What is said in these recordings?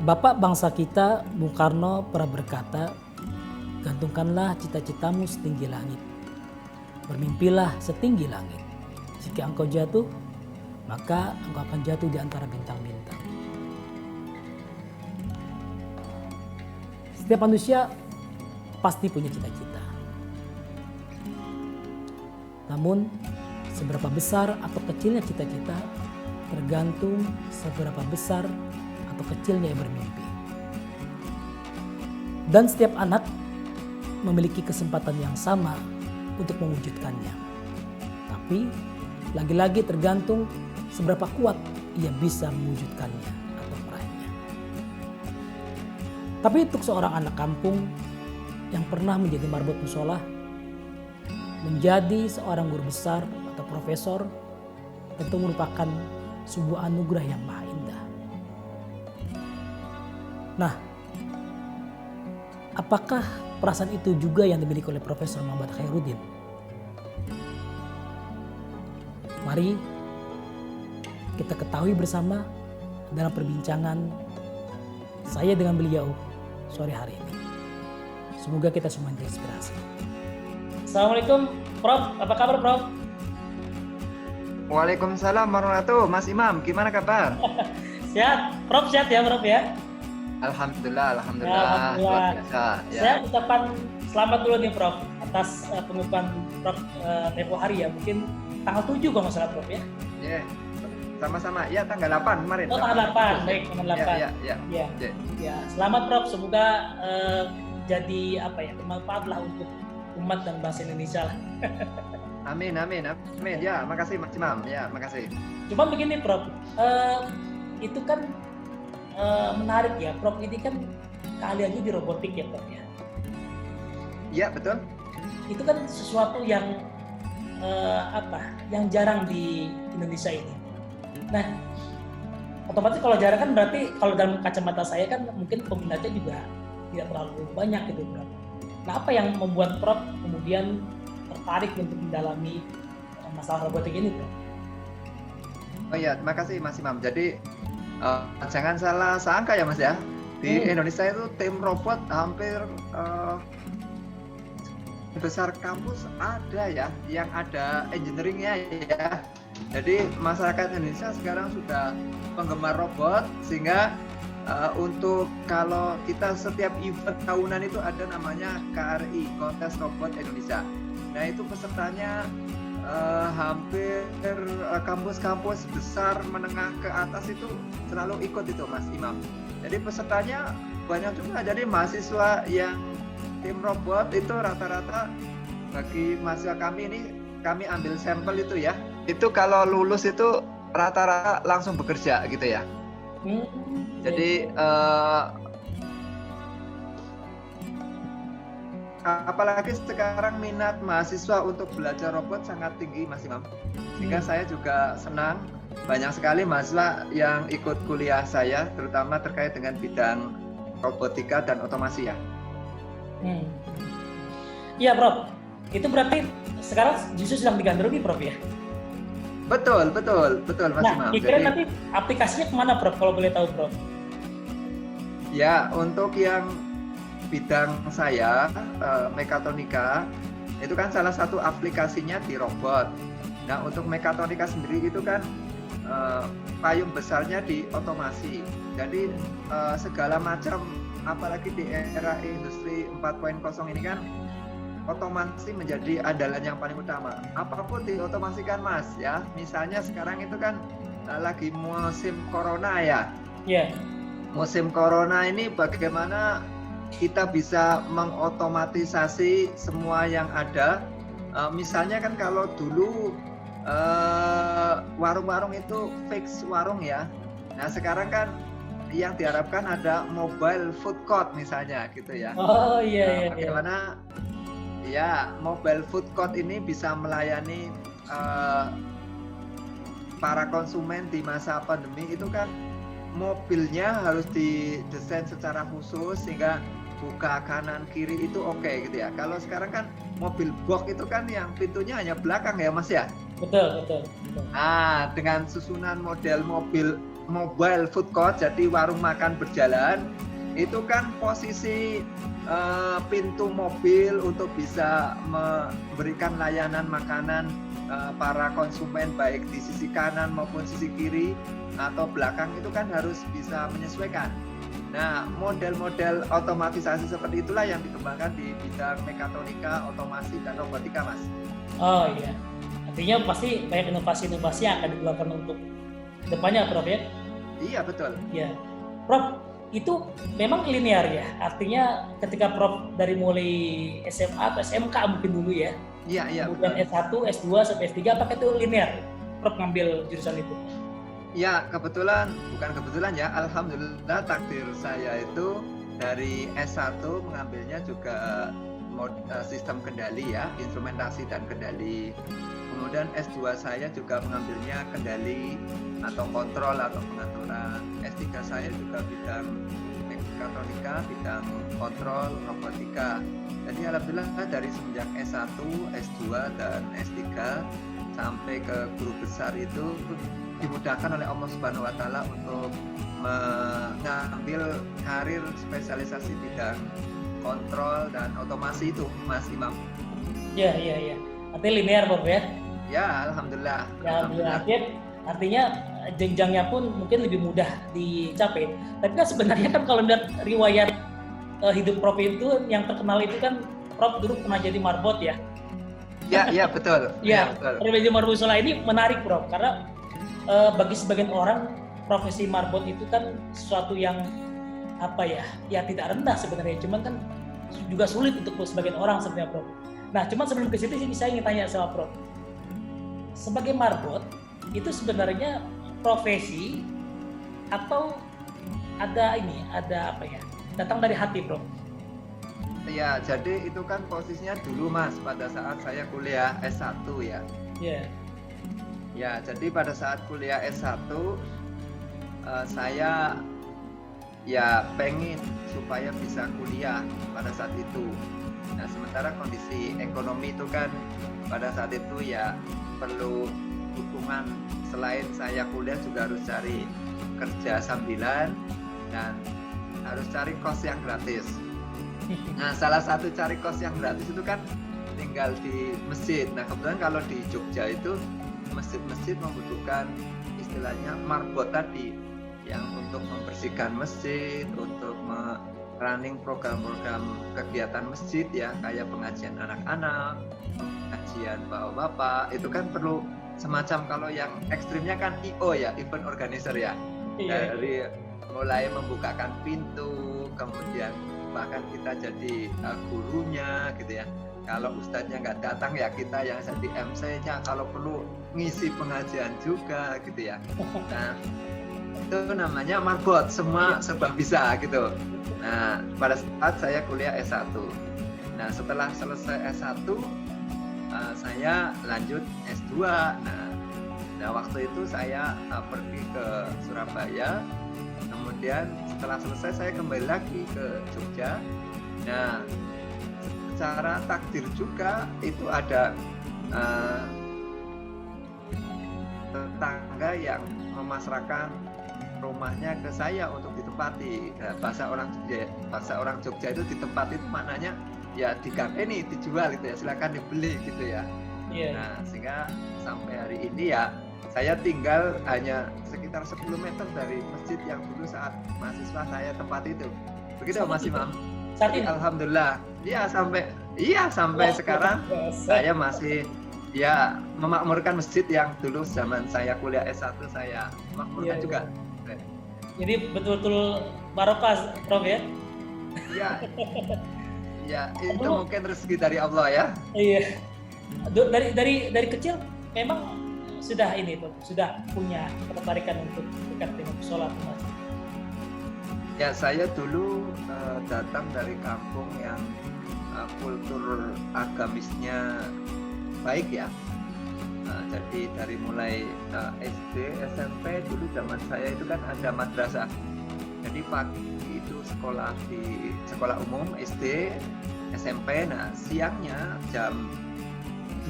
Bapak bangsa kita, Bung Karno, pernah berkata, gantungkanlah cita-citamu setinggi langit. Bermimpilah setinggi langit. Jika engkau jatuh, maka engkau akan jatuh di antara bintang-bintang. Setiap manusia pasti punya cita-cita. Namun, seberapa besar atau kecilnya cita-cita tergantung seberapa besar atau kecilnya yang bermimpi. Dan setiap anak memiliki kesempatan yang sama untuk mewujudkannya. Tapi lagi-lagi tergantung seberapa kuat ia bisa mewujudkannya atau meraihnya. Tapi untuk seorang anak kampung yang pernah menjadi marbot musola, menjadi seorang guru besar atau profesor tentu merupakan sebuah anugerah yang maha indah. Nah, apakah perasaan itu juga yang dimiliki oleh Profesor Muhammad Khairuddin? Mari kita ketahui bersama dalam perbincangan saya dengan beliau sore hari ini. Semoga kita semua terinspirasi. Assalamualaikum Prof, apa kabar Prof? Waalaikumsalam warahmatullahi wabarakatuh. Mas Imam, gimana kabar? Sehat, Prof sehat ya Prof ya? Alhamdulillah. Alhamdulillah. Luar biasa. Ya. Saya ucapan selamat dulu nih Prof atas pengumuman Prof tempo hari ya, mungkin tanggal 7 kalau nggak salah Prof ya? Yeah. Sama-sama. Ya, tanggal 8 kemarin. Oh tanggal 8, baik tanggal 8. Ya. Selamat Prof, semoga jadi bermanfaat lah untuk umat dan bangsa Indonesia lah. Amin. Ya, makasih Mas Imam. Ya, makasih. Cuma begini Prof, itu kan menarik ya Prof, ini kan keahliannya di robotik ya Prof ya. Iya, betul. Itu kan sesuatu yang yang jarang di Indonesia ini. Nah, otomatis kalau jarang kan berarti kalau dalam kacamata saya kan mungkin peminatnya juga tidak terlalu banyak gitu Prof. Nah, apa yang membuat Prof kemudian tertarik untuk mendalami masalah robotik ini Prof? Oh iya, terima kasih Mas Imam. Jadi jangan salah sangka ya Mas ya. Di Indonesia itu tim robot hampir besar kampus ada ya, yang ada engineeringnya ya. Jadi masyarakat Indonesia sekarang sudah penggemar robot, sehingga untuk kalau kita setiap event tahunan itu ada namanya KRI, Kontes Robot Indonesia. Nah itu pesertanya hampir kampus-kampus besar menengah ke atas itu selalu ikut itu Mas Imam. Jadi pesertanya banyak juga, jadi mahasiswa yang tim robot itu rata-rata bagi mahasiswa kami ini, kami ambil sampel itu ya, itu kalau lulus itu rata-rata langsung bekerja gitu ya. Jadi apalagi sekarang minat mahasiswa untuk belajar robot sangat tinggi Mas Imam, sehingga saya juga senang banyak sekali mahasiswa yang ikut kuliah saya, terutama terkait dengan bidang robotika dan otomasi ya. Iya Prof, itu berarti sekarang justru sedang digandrungi Prof ya? Betul Mas Imam. Kira-kira nanti aplikasinya kemana Prof kalau boleh tahu Prof? Ya, untuk yang bidang saya mekatronika itu kan salah satu aplikasinya di robot. Nah untuk mekatronika sendiri itu kan payung besarnya di otomasi. Jadi segala macam, apalagi di era industri 4.0 ini kan otomasi menjadi andalan yang paling utama. Apapun diotomasikan Mas ya. Misalnya sekarang itu kan lagi musim corona ya. Iya. Musim corona ini bagaimana kita bisa mengotomatisasi semua yang ada. Misalnya kan kalau dulu warung-warung itu fix warung ya. Nah sekarang kan yang diharapkan ada mobile food court misalnya gitu ya. Oh iya. Bagaimana ya mobile food court ini bisa melayani para konsumen di masa pandemi. Itu kan mobilnya harus didesain secara khusus sehingga buka kanan kiri itu oke gitu ya. Kalau sekarang kan mobil box itu kan yang pintunya hanya belakang ya Mas ya. Betul. Nah, dengan susunan model mobil mobile food court, jadi warung makan berjalan. Itu kan posisi pintu mobil untuk bisa memberikan layanan makanan para konsumen baik di sisi kanan maupun sisi kiri atau belakang itu kan harus bisa menyesuaikan. Nah, model-model otomatisasi seperti itulah yang dikembangkan di bidang mekatronika, otomasi, dan robotika, Mas. Oh iya, artinya pasti banyak inovasi-inovasi yang akan dikeluarkan untuk depannya, Prof ya? Iya, betul. Iya, Prof, itu memang linear ya, artinya ketika Prof dari mulai SMA atau SMK mungkin dulu ya, Iya, kemudian betul. S1, S2, sampai S3, apakah itu linear? Prof ngambil jurusan itu? Ya, kebetulan, bukan kebetulan ya, alhamdulillah takdir saya itu dari S1 mengambilnya juga sistem kendali ya, instrumentasi dan kendali. Kemudian S2 saya juga mengambilnya kendali atau kontrol atau pengaturan. S3 saya juga bidang mekatronika, bidang kontrol, robotika. Jadi alhamdulillah dari semenjak S1, S2 dan S3 sampai ke guru besar itu dimudahkan oleh Allah Subhanahu wa taala untuk mengambil karir spesialisasi bidang kontrol dan otomasi itu, Mas Imam. Iya. Artinya linear, Prof ya? Ya, alhamdulillah. Ya, artinya jenjangnya pun mungkin lebih mudah dicapai. Tapi kan sebenarnya kan kalau lihat riwayat hidup Prof itu yang terkenal itu kan Prof dulu pernah jadi marbot ya. Ya, betul. Ya, profesi marbot sholah ini menarik, Prof, karena bagi sebagian orang profesi marbot itu kan sesuatu yang ya tidak rendah sebenarnya, cuman kan juga sulit untuk sebagian orang sebenarnya, Prof. Nah, cuman sebelum ke situ saya ingin tanya sama Prof. Sebagai marbot itu sebenarnya profesi atau ada datang dari hati, Prof? Ya, jadi itu kan posisinya dulu, Mas, pada saat saya kuliah S1 ya. Iya. Ya, jadi pada saat kuliah S1 saya ya pengen supaya bisa kuliah pada saat itu. Nah, sementara kondisi ekonomi itu kan pada saat itu ya perlu dukungan, selain saya kuliah juga harus cari kerja sambilan dan harus cari kos yang gratis. Nah, salah satu cari kos yang gratis itu kan tinggal di masjid. Nah, kebetulan kalau di Jogja itu masjid-masjid membutuhkan istilahnya marbot tadi, yang untuk membersihkan masjid, untuk running program-program kegiatan masjid ya, kayak pengajian anak-anak, pengajian bapak-bapak, itu kan perlu semacam, kalau yang ekstrimnya kan IO ya, event organizer ya. Dari mulai membukakan pintu, kemudian bahkan kita jadi gurunya gitu ya. Kalau ustadznya nggak datang ya kita yang jadi MC-nya, kalau perlu ngisi pengajian juga gitu ya. Nah, itu namanya marbot, semua serba bisa gitu. Nah, pada saat saya kuliah S1. Nah, setelah selesai S1 saya lanjut S2. Nah, waktu itu saya pergi ke Surabaya. Kemudian setelah selesai saya kembali lagi ke Jogja. Nah, secara takdir juga itu ada tetangga yang memasrahkan rumahnya ke saya untuk ditempati. Bahasa orang Jogja itu ditempati itu maknanya ya diganteni, dijual gitu ya, silakan dibeli gitu ya. Nah, sehingga sampai hari ini ya saya tinggal hanya sekitar 10 meter dari masjid yang dulu saat mahasiswa saya tempati itu. Begitu Mas Imam. Jadi alhamdulillah sampai sekarang saya masih ya memakmurkan masjid yang dulu zaman saya kuliah S1 saya makmurkan juga. Jadi betul-betul barokah, Prof ya? Iya. Ya, itu mungkin rezeki dari Allah ya. Iya. Dari kecil memang sudah punya ketertarikan untuk dekat dengan sholat, Mas. Ya, saya dulu datang dari kampung yang kultur agamisnya baik ya. Jadi dari mulai SD, SMP dulu zaman saya itu kan ada madrasah. Jadi pagi itu sekolah di sekolah umum SD, SMP. Nah, siangnya jam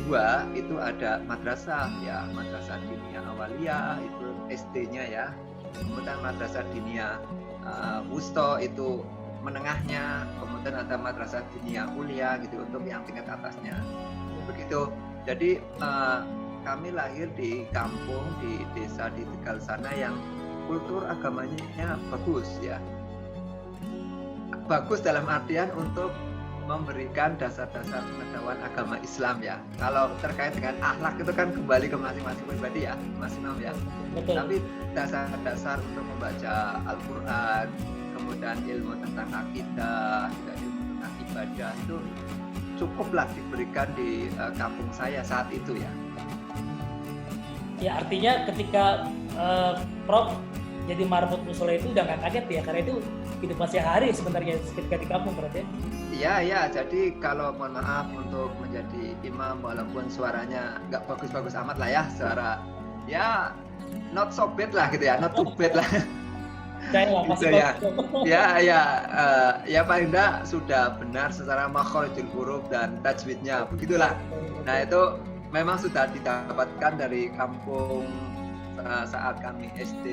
2 itu ada madrasah ya, madrasah diniyah awaliyah itu SD-nya ya. kemudian madrasah diniyah wusto itu menengahnya, kemudian ada madrasah diniyah ulia gitu untuk yang tingkat atasnya. Begitu. Jadi kami lahir di kampung, di desa di Tegal sana yang kultur agamanya bagus ya. Bagus dalam artian untuk memberikan dasar-dasar pengetahuan agama Islam ya. Kalau terkait dengan akhlak itu kan kembali ke masing-masing pribadi ya, Mas Imam ya. Betul. Tapi dasar-dasar untuk membaca Al-Quran, kemudian ilmu tentang akidah, juga ilmu tentang ibadah itu cukuplah diberikan di kampung saya saat itu ya. Ya artinya ketika Prof jadi marbot musola itu udah nggak kaget ya, karena itu kehidupan sehari sebenarnya ketika di kampung berarti. Iya, jadi kalau mohon maaf untuk menjadi imam walaupun suaranya nggak bagus-bagus amat lah ya, suara ya not so bad lah gitu ya, not too bad lah. Gitu ya. Ya paling enggak sudah benar secara makhorijul huruf dan tajwidnya, begitulah. Nah itu memang sudah didapatkan dari kampung saat kami SD,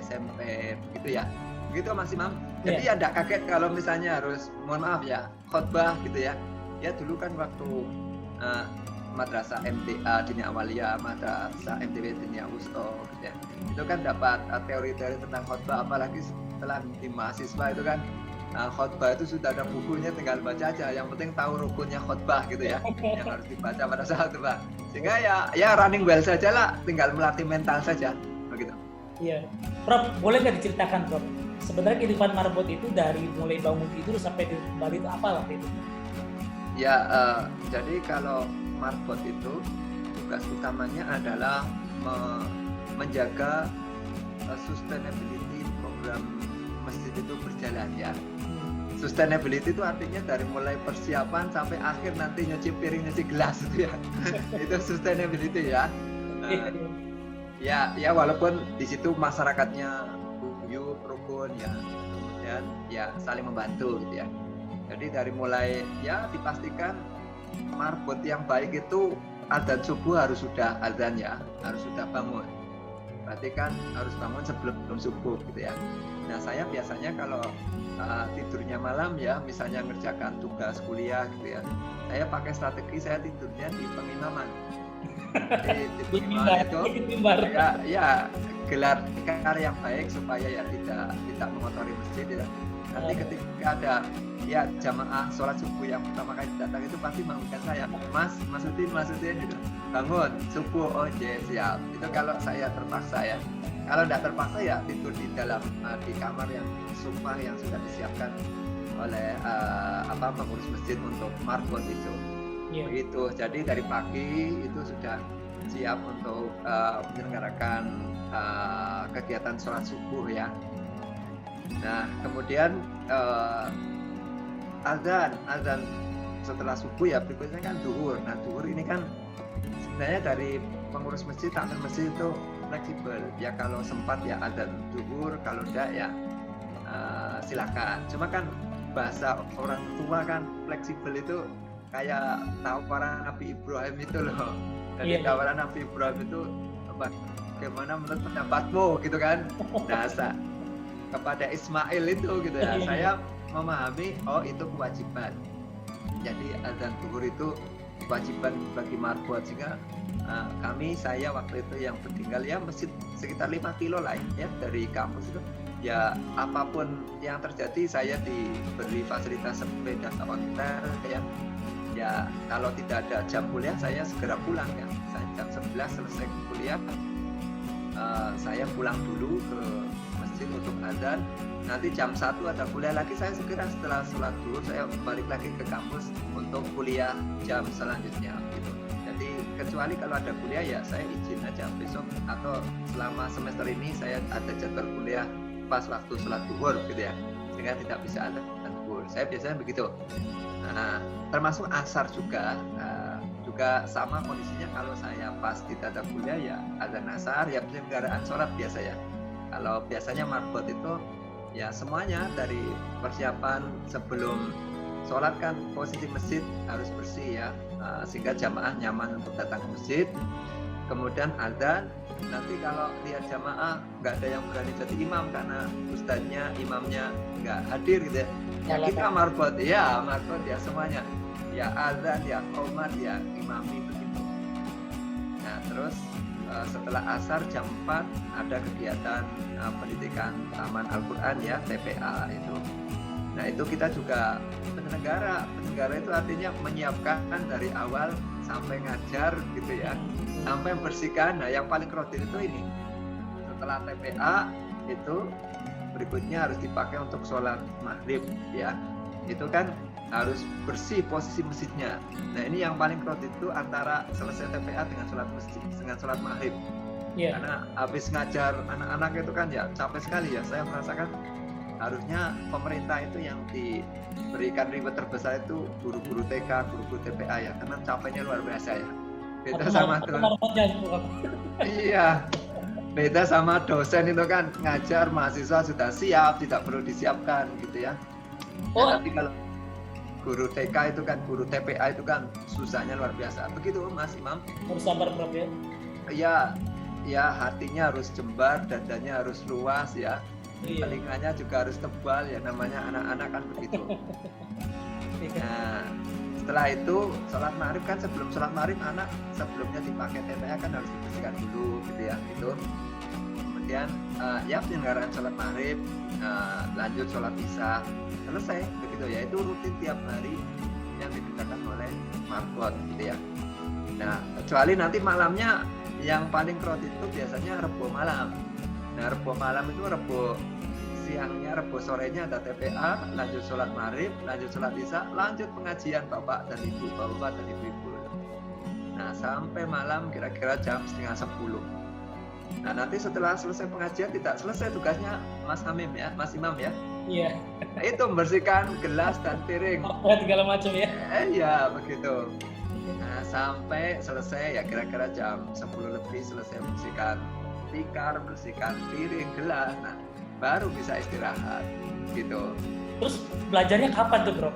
SMP, begitu ya. Begitu Mas Imam. Jadi ya enggak kaget kalau misalnya harus, mohon maaf ya, khotbah gitu ya. Ya dulu kan waktu madrasah MTA Diniyah Awaliyah, madrasah MTB Diniyah Wusto gitu ya. Itu kan dapat teori-teori tentang khotbah, apalagi setelah di mahasiswa itu kan khotbah itu sudah ada bukunya, tinggal baca aja. Yang penting tahu rukunnya khotbah gitu ya, yang harus dibaca pada saat khotbah. Sehingga ya running well saja lah, tinggal melatih mental saja begitu. Iya, Prof, boleh nggak diceritakan Prof? Sebenarnya kehidupan marbot itu dari mulai bangun tidur sampai di kembali itu apa waktu itu? Ya, jadi kalau marbot itu tugas utamanya adalah menjaga sustainability program masjid itu berjalan ya. Sustainability itu artinya dari mulai persiapan sampai akhir nanti nyuci piring, nyuci gelas itu ya. Itu sustainability ya. Ya walaupun di situ masyarakatnya guyup, rukun ya, kemudian ya saling membantu gitu ya. Jadi dari mulai ya dipastikan marbot yang baik itu adzan subuh harus sudah adzan ya, harus sudah bangun. Berarti kan harus bangun sebelum subuh gitu ya. Nah saya biasanya kalau tidurnya malam ya, misalnya ngerjakan tugas kuliah gitu ya, saya pakai strategi saya tidurnya di pengimaman. Di pengimam itu ya gelar tikar yang baik supaya ya tidak mengotori masjid ya. Nanti ketika ada ya jamaah sholat subuh yang pertama kali datang itu pasti mengingatkan saya, Mas Udin gitu, bangun subuh, oh siap. Itu kalau saya terpaksa ya. Kalau tidak terpaksa ya tidur di dalam di kamar yang sumpah yang sudah disiapkan oleh pengurus masjid untuk marbot itu. Begitu. Jadi dari pagi itu sudah siap untuk menyelenggarakan kegiatan sholat subuh ya. Nah kemudian azan setelah subuh ya berikutnya kan duhur. Nah duhur ini kan sebenarnya dari pengurus masjid, takmir masjid itu fleksibel ya, kalau sempat ya azan duhur, kalau enggak ya silakan. Cuma kan bahasa orang tua kan fleksibel itu kayak tawaran Nabi Ibrahim itu loh. Jadi tawaran Nabi Ibrahim itu bagaimana menurut pendapatmu gitu kan. Nah kepada Ismail itu gitu ya, saya memahami oh itu kewajiban. Jadi azan zuhur itu kewajiban bagi marbot, sehingga saya waktu itu yang bertinggal ya masjid sekitar 5 kilo lah ya dari kampus itu. Ya apapun yang terjadi saya diberi fasilitas sepeda ontel ya. Ya kalau tidak ada jam kuliah saya segera pulang ya. Saya jam 11 selesai kuliah, saya pulang dulu ke masjid untuk azan. Nanti jam 1 ada kuliah lagi, saya segera setelah sholat zuhur saya balik lagi ke kampus untuk kuliah jam selanjutnya gitu. Jadi kecuali kalau ada kuliah ya saya izin aja besok atau selama semester ini saya ada jadwal kuliah pas waktu sholat zuhur gitu ya, sehingga tidak bisa azan zuhur. Saya biasanya begitu. Nah, termasuk asar juga sama kondisinya. Kalau saya pas di tata kuliah ya azan asar ya penyelenggaraan sholat biasa ya. Kalau biasanya marbot itu ya semuanya dari persiapan sebelum sholat kan posisi masjid harus bersih ya, sehingga jamaah nyaman untuk datang ke masjid. kemudian azan. Nanti kalau lihat jamaah nggak ada yang berani jadi imam karena ustadznya, imamnya nggak hadir gitu ya. Ya kita marbot ya semuanya. Ya azan, ya qomat, ya imami begitu. Nah terus setelah asar jam 4 ada kegiatan pendidikan Taman Al-Quran ya, TPA itu. Nah itu kita juga penyelenggara itu artinya menyiapkan dari awal sampai ngajar gitu ya, sampai membersihkan. Nah yang paling kredit itu ini, setelah TPA itu berikutnya harus dipakai untuk sholat maghrib ya, itu kan harus bersih posisi masjidnya. Nah ini yang paling kredit itu antara selesai TPA dengan sholat masjid, dengan sholat maghrib. Karena habis ngajar anak-anak itu kan ya capek sekali ya. Saya merasakan harusnya pemerintah itu yang diberikan reward terbesar itu guru-guru TK, guru-guru TPA ya, karena capeknya luar biasa ya. Beda sama iya, beda sama dosen itu kan ngajar mahasiswa sudah siap, tidak perlu disiapkan gitu ya. Tapi kalau guru TK itu kan, guru TPA itu kan susahnya luar biasa. Begitu Mas Imam. Harus sabar Prof ya. Iya, ya hatinya harus jembar, dadanya harus luas ya. Telinganya juga harus tebal ya, namanya anak-anak kan begitu. Nah setelah itu sholat maghrib kan, sebelum sholat maghrib anak sebelumnya dipakai TPA kan harus dibersihkan dulu gitu ya itu. Kemudian ya penyelenggaraan sholat maghrib, lanjut sholat isya, selesai begitu ya. Itu rutin tiap hari yang dikerjakan oleh marbot gitu ya. Nah kecuali nanti malamnya yang paling kredit itu biasanya Rebo malam. Nah Rebo malam itu Rebo siangnya, Rebo sorenya ada TPA, lanjut sholat maghrib, lanjut sholat isya, lanjut pengajian bapak dan ibu, bapak dan ibu-ibu. Nah sampai malam kira-kira jam 9:30. Nah nanti setelah selesai pengajian tidak selesai tugasnya Mas Hamim ya, Mas Imam ya. Iya. Nah, itu membersihkan gelas dan piring. Segala macam ya. Iya begitu. Nah sampai selesai ya kira-kira jam 10 lebih selesai membersihkan tikar, bersihkan piring, gelas. Nah baru bisa istirahat gitu. Terus belajarnya kapan tuh Bro?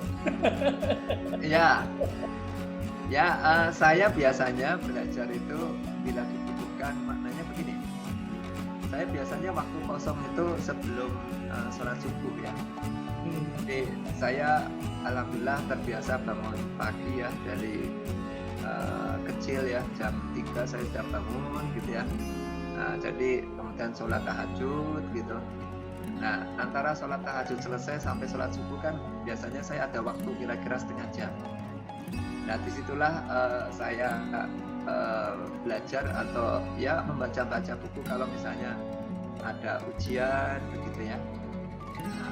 Ya, saya biasanya belajar itu bila dibutuhkan, maknanya begini. Saya biasanya waktu kosong itu sebelum sholat subuh ya. Jadi saya alhamdulillah terbiasa bangun pagi ya, dari kecil ya, jam 3 saya sudah bangun gitu ya. Nah, jadi kemudian sholat tahajud gitu. Nah antara sholat tahajud selesai sampai sholat subuh kan biasanya saya ada waktu kira-kira setengah jam. Nah disitulah saya belajar atau ya membaca-baca buku kalau misalnya ada ujian begitu ya,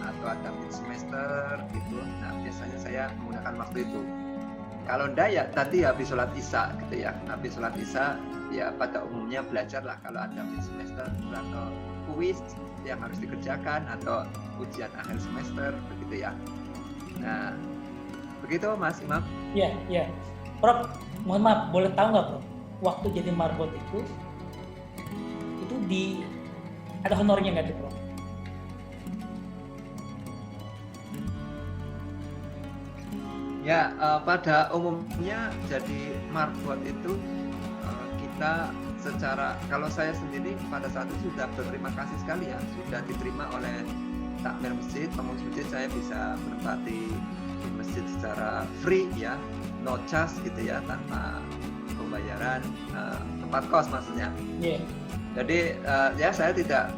atau ada mid semester gitu. Nah biasanya saya menggunakan waktu itu. Kalau enggak ya tadi habis sholat isya gitu ya, habis sholat isya ya pada umumnya belajar lah kalau ada mid semester atau kuis yang harus dikerjakan atau ujian akhir semester begitu ya. Nah begitu Mas Imam. Iya. Prof, mohon maaf, boleh tahu nggak Prof, waktu jadi marbot itu ada honornya nggak tuh Prof? Ya pada umumnya jadi marbot itu kita secara, kalau saya sendiri pada saat itu sudah berterima kasih sekali ya, sudah diterima oleh takmir masjid, pengurus masjid. Saya bisa menempati di masjid secara free ya, no charge gitu ya, tanpa pembayaran tempat kos maksudnya. Jadi ya saya tidak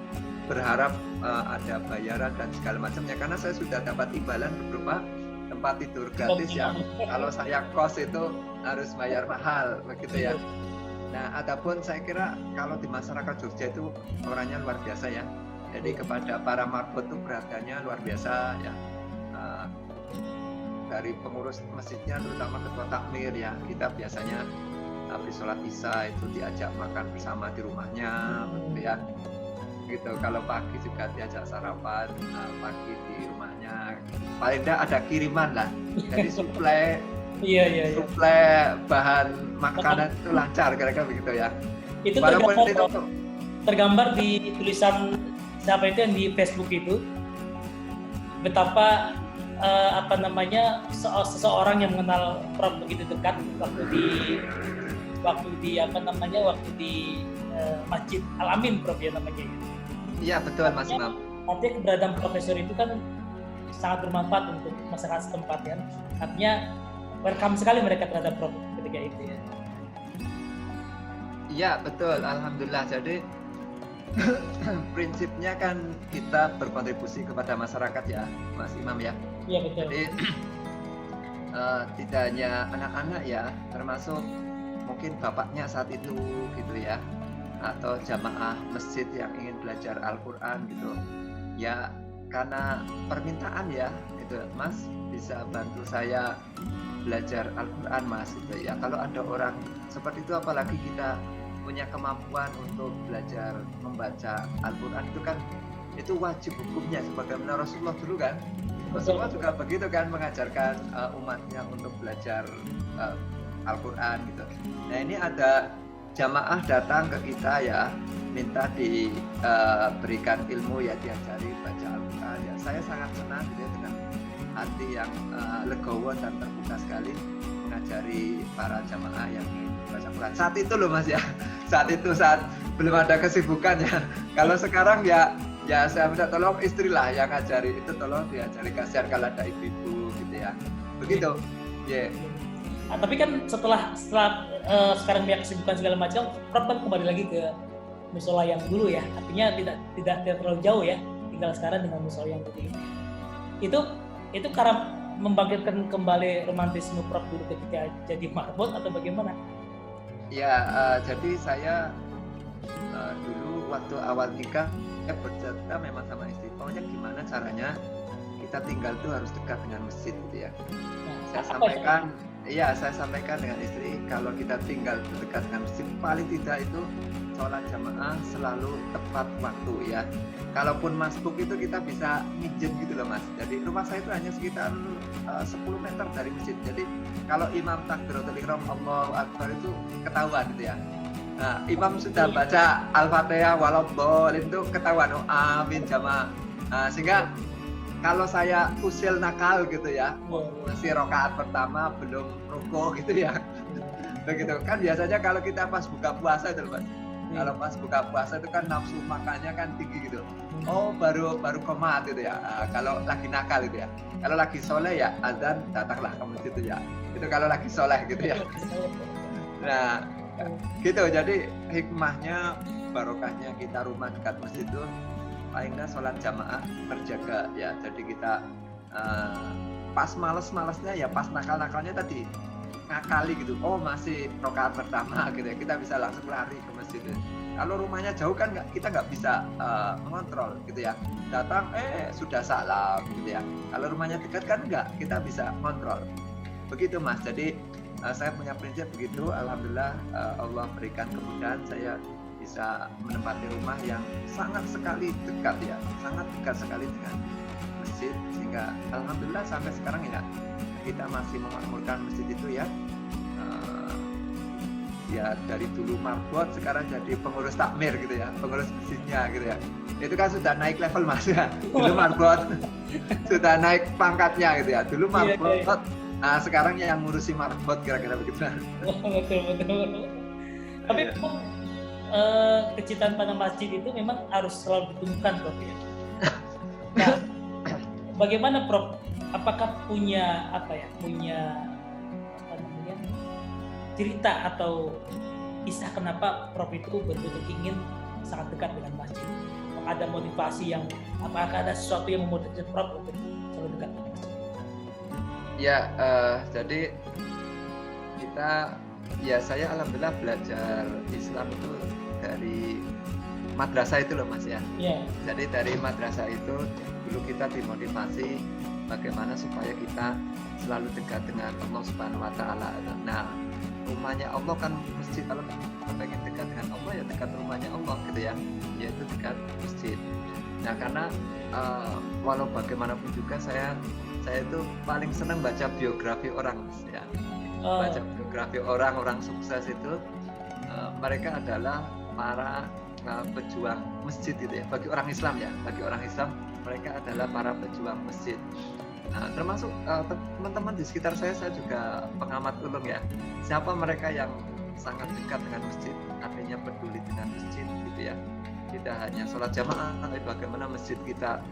berharap ada bayaran dan segala macamnya, karena saya sudah dapat imbalan berupa tempat tidur gratis ya. Kalau saya kos itu harus bayar mahal begitu ya. Nah, adapun saya kira kalau di masyarakat Jogja itu orangnya luar biasa ya. Jadi kepada para marbot itu perhatiannya luar biasa ya. Dari pengurus masjidnya, terutama ketua takmir ya, kita biasanya habis sholat isya itu diajak makan bersama di rumahnya, begitu ya. Gitu. Kalau pagi juga diajak sarapan pagi di rumahnya. Paling tidak ada kiriman lah. Jadi suplai. Iya. Suplai bahan makanan itu lancar, kira-kira begitu ya. Itu tergambar di tulisan siapa itu yang di Facebook itu, betapa seseorang yang mengenal Prof begitu dekat waktu di waktu di Masjid Al-Amin, Prof, ya namanya. Iya betul Mas Imam. Artinya keberadaan profesor itu kan sangat bermanfaat untuk masyarakat setempat kan. Artinya welcome sekali mereka terhadap Prof ketika itu ya. Iya betul, alhamdulillah. Jadi prinsipnya kan kita berkontribusi kepada masyarakat ya, Mas Imam ya. Iya betul. Jadi tidak hanya anak-anak ya, termasuk mungkin bapaknya saat itu gitu ya, atau jamaah masjid yang ingin belajar Al-Quran gitu. Ya karena permintaan ya, gitu, Mas bisa bantu saya belajar Al-Quran Mas gitu ya. Kalau ada orang seperti itu, apalagi kita punya kemampuan untuk belajar membaca Al-Quran, itu kan itu wajib hukumnya sebagaimana Rasulullah dulu kan. Rasulullah juga begitu kan, mengajarkan umatnya untuk belajar Al-Quran gitu. Nah ini ada jamaah datang ke kita ya, minta diberikan ilmu ya, diajari baca Al-Quran ya. Saya sangat senang gitu ya, dengan hati yang legowo dan terbuka sekali mengajari para jamaah yang ingin baca Quran. Saat itu loh Mas ya, saat belum ada kesibukan ya. Kalau sekarang ya saya minta tolong istri lah yang ngajari, itu tolong diajari, kasihan kalau ada ibu-ibu gitu ya. Begitu. Ya. Yeah. Nah, tapi kan setelah sekarang punya kesibukan segala macam, Prof kan kembali lagi ke musola yang dulu ya. Artinya tidak terlalu jauh ya, tinggal sekarang dengan musola yang dulu ini. Itu karena membangkitkan kembali romantisme Prof dulu ketika jadi marbot atau bagaimana? Ya, jadi saya dulu waktu awal nikah bercerita memang sama istri, pokoknya gimana caranya kita tinggal tuh harus dekat dengan masjid gitu ya. Nah, saya sampaikan dengan istri, kalau kita tinggal dekat dengan masjid, paling tidak itu sholat jamaah selalu tepat waktu ya. Kalaupun masbuk itu kita bisa minjem gitu loh Mas. Jadi rumah saya itu hanya sekitar 10 meter dari masjid. Jadi kalau imam takbiratul ihram Allahu Akbar itu ketahuan gitu ya. Nah, imam sudah baca Al-Fatihah walaupun itu ketahuan, oh, amin jamaah. Nah, sehingga kalau saya usil nakal gitu ya, masih rakaat pertama belum ruko gitu ya. Begitu kan biasanya kalau kita pas buka puasa itu Mas. Kalau pas buka puasa itu kan nafsu makannya kan tinggi gitu. Oh, baru komat gitu ya. Kalau lagi nakal gitu ya. Kalau lagi soleh ya azan datanglah ke masjid itu ya. Itu kalau lagi soleh gitu ya. Nah, gitu. Jadi hikmahnya, barokahnya kita rumah dekat masjid itu paling nggak sholat jamaah terjaga ya. Jadi kita pas males-malesnya ya, pas nakal-nakalnya tadi ngakali gitu, oh masih rakaat pertama gitu ya, kita bisa langsung lari ke masjid. Kalau rumahnya jauh kan kita nggak bisa mengontrol gitu ya, datang sudah salam gitu ya. Kalau rumahnya dekat kan nggak, kita bisa kontrol. Begitu Mas. Jadi saya punya prinsip begitu. Alhamdulillah Allah berikan kemudahan, saya bisa menempati rumah yang sangat sekali dekat ya, sangat dekat sekali dengan masjid, sehingga alhamdulillah sampai sekarang ya kita masih memakmurkan masjid itu ya. Ya dari dulu marbot sekarang jadi pengurus takmir gitu ya, pengurus masjidnya gitu ya. Itu kan sudah naik level Mas ya. Dulu marbot sudah naik pangkatnya gitu ya. Dulu marbot, nah sekarang yang ngurusi marbot, kira-kira begitu. Betul. Tapi kecintaan pada masjid itu memang harus selalu ditumbuhkan Prof ya. Nah, bagaimana Prof? Apakah punya cerita atau kisah kenapa Prof itu betul-betul ingin sangat dekat dengan masjid? Apakah ada motivasi apakah ada sesuatu yang memotivasi Prof untuk selalu dekat dengan masjid? Ya, jadi saya alhamdulillah belajar Islam itu dari madrasah itu loh Mas ya. Yeah. Jadi dari madrasah itu dulu kita dimotivasi bagaimana supaya kita selalu dekat dengan Allah Subhanahu wa taala. Nah, rumahnya Allah kan masjid. Kalau pengen dekat dengan Allah ya dekat rumahnya Allah gitu ya, yaitu dekat masjid. Nah, karena walau bagaimanapun juga saya itu paling senang baca biografi orang Mas ya. Baca biografi orang sukses itu, mereka adalah para pejuang masjid gitu ya. Bagi orang Islam ya, mereka adalah para pejuang masjid. Nah, termasuk teman-teman di sekitar saya juga pengamat ulum ya. Siapa mereka yang sangat dekat dengan masjid, artinya peduli dengan masjid gitu ya. Tidak hanya sholat jamaah, tapi bagaimana masjid kita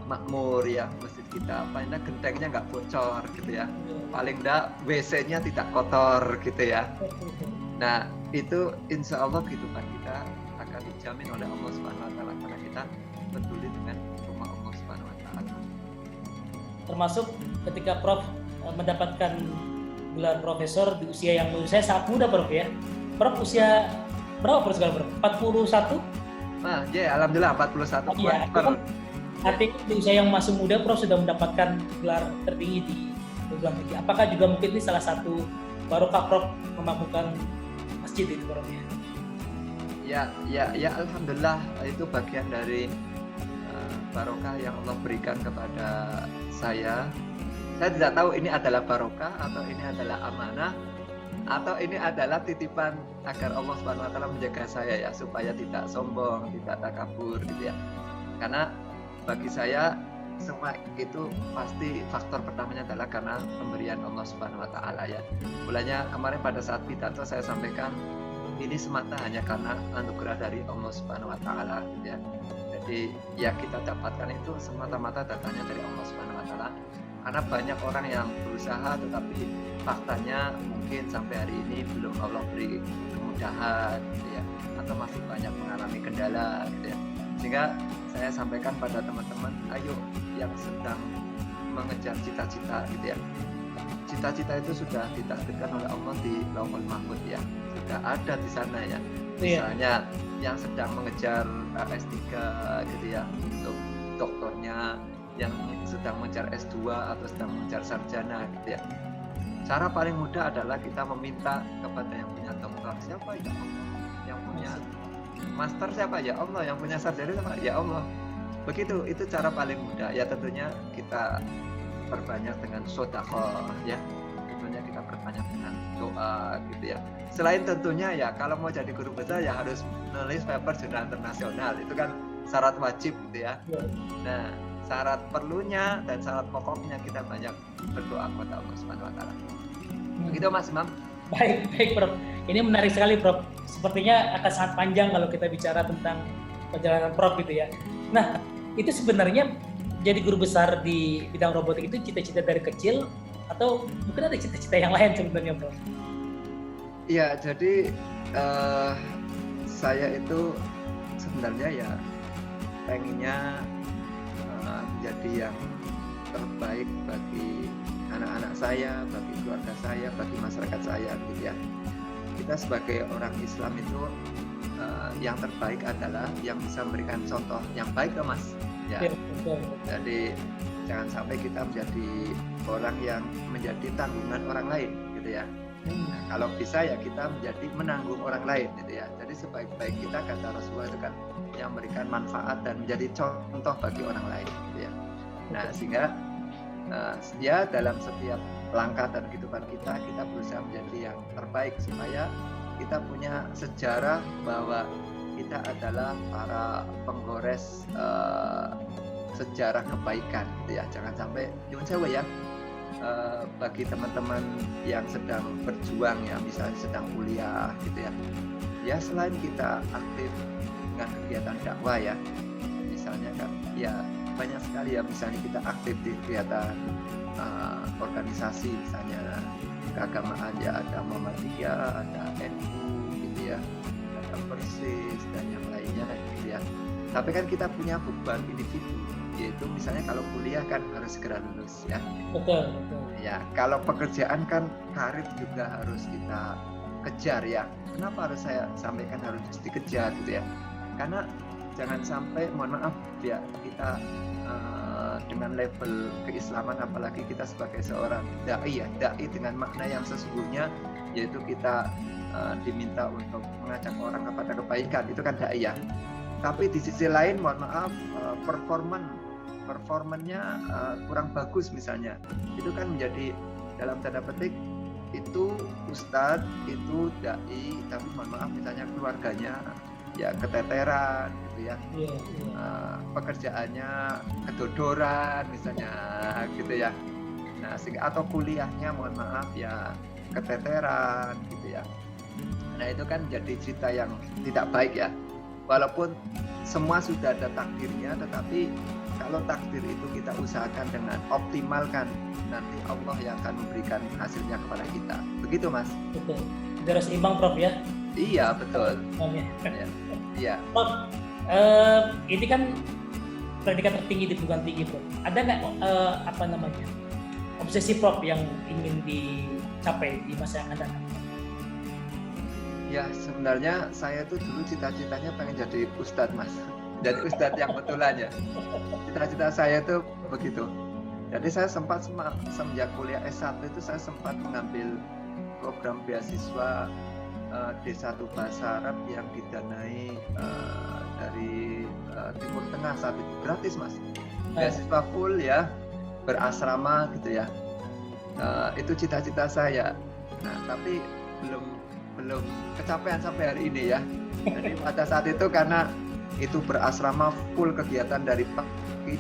makmur ya, masjid kita paling enggak gentengnya nggak bocor gitu ya, paling enggak WC-nya tidak kotor gitu ya. Nah itu insya Allah kehidupan kita akan dijamin oleh Allah Subhanahu Wa Taala karena kita peduli dengan rumah Allah Subhanahu Wa Taala. Termasuk ketika Prof mendapatkan gelar profesor di usia yang menurut saya sangat muda, Prof ya. Prof usia berapa Prof sekarang, Prof? 41? Nah, ya alhamdulillah 41. Iya, artinya di usia yang masih muda Prof sudah mendapatkan gelar tertinggi di perguruan tinggi. Apakah juga mungkin ini salah satu barokah Prof memakmurkan masjid itu, Prof ya? Ya alhamdulillah itu bagian dari barokah yang Allah berikan kepada saya. Saya tidak tahu ini adalah barokah atau ini adalah amanah atau ini adalah titipan agar Allah Subhanahu Wa Taala menjaga saya ya, supaya tidak sombong, tidak takabur gitu ya. Karena bagi saya semua itu pasti faktor pertamanya adalah karena pemberian Allah Subhanahu Wa Taala ya. Mulanya kemarin pada saat pidato saya sampaikan ini semata hanya karena anugerah dari Allah Subhanahu Wa Taala gitu ya. Jadi ya kita dapatkan itu semata-mata datanya dari Allah Subhanahu Wa Taala. Karena banyak orang yang berusaha tetapi faktanya mungkin sampai hari ini belum Allah beri kemudahan gitu ya, atau masih banyak mengalami kendala gitu ya. Sehingga saya sampaikan pada teman-teman, ayo yang sedang mengejar cita-cita gitu ya. Cita-cita itu sudah ditakdirkan oleh Allah di Lauhul Mahfuz ya, sudah ada di sana ya. Misalnya yang sedang mengejar S3 gitu ya, untuk doktornya, yang sedang mengejar S2 atau sedang mengejar sarjana gitu ya. Cara paling mudah adalah kita meminta kepada yang punya doktor, siapa ya Allah, yang punya master siapa ya Allah, yang punya sarjana siapa ya Allah. Begitu, itu cara paling mudah ya. Tentunya kita perbanyak dengan sedekah ya, tentunya kita perbanyak dengan doa gitu ya. Selain tentunya ya kalau mau jadi guru besar ya harus nulis paper jurnal internasional, itu kan syarat wajib gitu ya. Nah syarat perlunya dan syarat pokoknya kita banyak berdoa kepada Allah Subhanahu Wa Taala. Begitu Mas Imam. Baik Prof. Ini menarik sekali Prof. Sepertinya akan sangat panjang kalau kita bicara tentang perjalanan Prof gitu ya. Nah itu sebenarnya jadi guru besar di bidang robotik itu cita-cita dari kecil atau mungkin ada cita-cita yang lain sebenarnya Prof? Iya, jadi saya itu sebenarnya ya pengennya menjadi yang terbaik bagi anak-anak saya, bagi keluarga saya, bagi masyarakat saya gitu ya. Kita sebagai orang Islam itu yang terbaik adalah yang bisa memberikan contoh yang baik ke Mas ya. Jadi jangan sampai kita menjadi orang yang menjadi tanggungan orang lain gitu ya. Nah, kalau bisa ya kita menjadi menanggung orang lain gitu ya. Jadi sebaik-baik kita, kata Rasulullah itu kan yang memberikan manfaat dan menjadi contoh bagi orang lain gitu ya. Nah sehingga ya dalam setiap langkah dan kehidupan kita berusaha menjadi yang terbaik supaya kita punya sejarah bahwa kita adalah para penggores sejarah kebaikan gitu ya. Jangan sampai nyuwun sewu ya, bagi teman-teman yang sedang berjuang ya, misalnya sedang kuliah gitu ya. Ya selain kita aktif dengan kegiatan dakwah ya, misalnya kan ya banyak sekali ya, misalnya kita aktif di kegiatan organisasi misalnya keagamaan ya, ada Muhammadiyah, ada NU gitu ya, ada Persis dan yang lainnya gitu ya. Tapi kan kita punya beban individu, yaitu misalnya kalau kuliah kan harus segera lulus ya. Betul. Ya, kalau pekerjaan kan karir juga harus kita kejar ya. Kenapa harus saya sampaikan harus dikejar gitu ya? Karena jangan sampai, mohon maaf ya, kita dengan label keislaman, apalagi kita sebagai seorang dai ya, dai dengan makna yang sesungguhnya, yaitu kita diminta untuk mengajak orang kepada kebaikan, itu kan dai ya. Tapi di sisi lain, mohon maaf, performannya kurang bagus misalnya, itu kan menjadi dalam tanda petik itu ustadz, itu dai, tapi mohon maaf misalnya keluarganya ya keteteran gitu ya, pekerjaannya kedodoran misalnya gitu ya. Nah sehingga atau kuliahnya mohon maaf ya keteteran gitu ya. Nah itu kan jadi cerita yang tidak baik ya. Walaupun semua sudah ada takdirnya, tetapi kalau takdir itu kita usahakan dengan optimalkan, nanti Allah yang akan memberikan hasilnya kepada kita. Begitu Mas? Betul. Jadi harus imbang Prof ya. Iya betul. Ya. Iya. Prof, ini kan predikat tertinggi di perguruan tinggi Prof. Ada nggak obsesi Prof yang ingin dicapai di masa yang akan datang? Ya sebenarnya saya tuh dulu cita-citanya pengen jadi ustadz Mas. Jadi ustadz yang betulan ya. Cita-cita saya tuh begitu. Jadi saya sempat semenjak kuliah S1 itu saya sempat mengambil program beasiswa D1 Bahasa Arab yang didanai dari Timur Tengah saat itu, gratis Mas. Beasiswa full ya, berasrama gitu ya. Itu cita-cita saya. Nah tapi belum kecapean sampai hari ini ya. Jadi pada saat itu karena itu berasrama full kegiatan dari pagi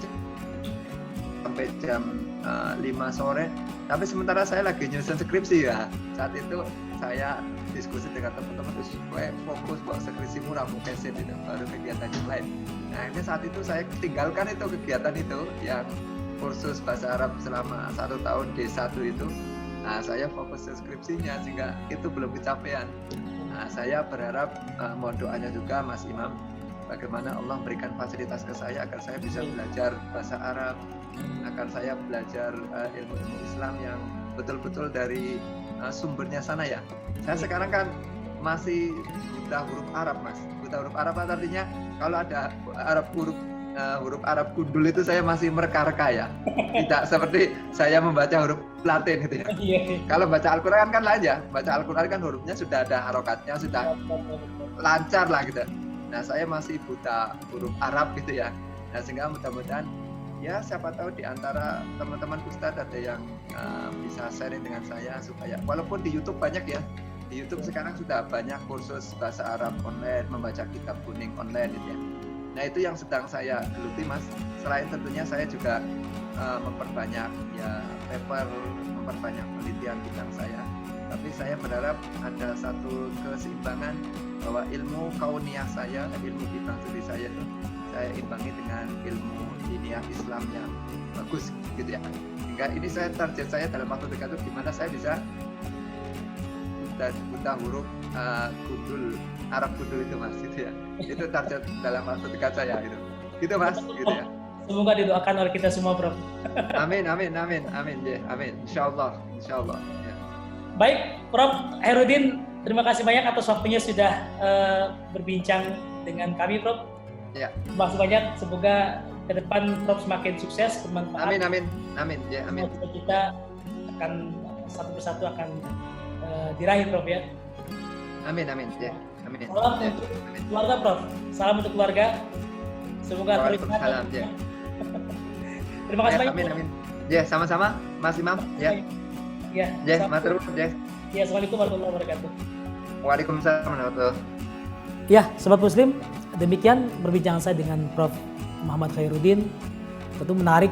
sampai jam 5 sore. Tapi sementara saya lagi nyusun skripsi ya. Saat itu saya diskusi dengan teman-teman terus fokus buat skripsi murah mungkin itu baru kegiatan yang lain. Nah ini saat itu saya tinggalkan itu kegiatan itu yang kursus bahasa Arab selama 1 tahun D1 itu. Nah, saya fokus ke skripsinya sehingga itu belum kecapean. Nah, saya berharap mohon doanya juga Mas Imam, bagaimana Allah berikan fasilitas ke saya agar saya bisa belajar bahasa Arab, agar saya belajar ilmu-ilmu Islam yang betul-betul dari sumbernya sana ya. Saya sekarang kan masih buta huruf Arab Mas. Buta huruf Arab artinya kalau ada huruf Arab gundul itu saya masih mereka-reka ya. Tidak seperti saya membaca huruf Latin gitu ya. Kalau baca Al-Quran kan lain ya. Baca Al-Quran kan hurufnya sudah ada harokatnya, sudah lancar lah gitu. Nah saya masih buta huruf Arab gitu ya. Nah sehingga mudah-mudahan ya siapa tahu di antara teman-teman Ustadz ada yang bisa sharing dengan saya supaya walaupun di YouTube banyak ya. Di YouTube sekarang sudah banyak kursus bahasa Arab online, membaca kitab kuning online gitu ya. Nah itu yang sedang saya geluti Mas. Selain tentunya saya juga memperbanyak ya paper, memperbanyak penelitian bidang saya. Tapi saya berharap ada satu keseimbangan bahwa ilmu kauniyah saya, ilmu bidang studi saya itu saya imbangi dengan ilmu diniyah Islam yang bagus gitu ya. Sehingga ini saya target saya dalam waktu dekat itu gimana saya bisa buta huruf gundul Arab gundul itu Mas gitu ya. Itu target dalam waktu dekat saya gitu Mas gitu ya. Semoga didoakan oleh kita semua Prof. Amin ya amin insyaallah ya. Baik Prof Khairuddin, terima kasih banyak atas waktunya sudah berbincang dengan kami Prof. Ya. Terima kasih banyak, semoga ke depan Prof semakin sukses, bermanfaat. Amin ya amin. Kita akan satu persatu akan diraih Prof ya. Amin ya. Amin. Salam untuk keluarga Prof. Salam untuk keluarga. Semoga terlihat. Salam ya. Terima kasih banyak. Amin. Ya, sama-sama Mas Imam ya. Ya. Ya, matur ya. Ya, assalamualaikum warahmatullahi wabarakatuh. Waalaikumsalam warahmatullahi. Ya, sobat muslim, demikian perbincangan saya dengan Prof Muhammad Khairuddin. Tentu menarik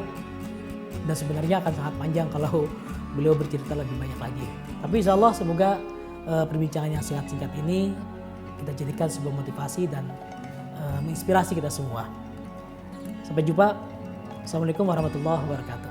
dan sebenarnya akan sangat panjang kalau beliau bercerita lebih banyak lagi. Tapi insya Allah semoga perbincangan yang singkat ini kita jadikan sebuah motivasi dan menginspirasi kita semua. Sampai jumpa. Assalamualaikum warahmatullahi wabarakatuh.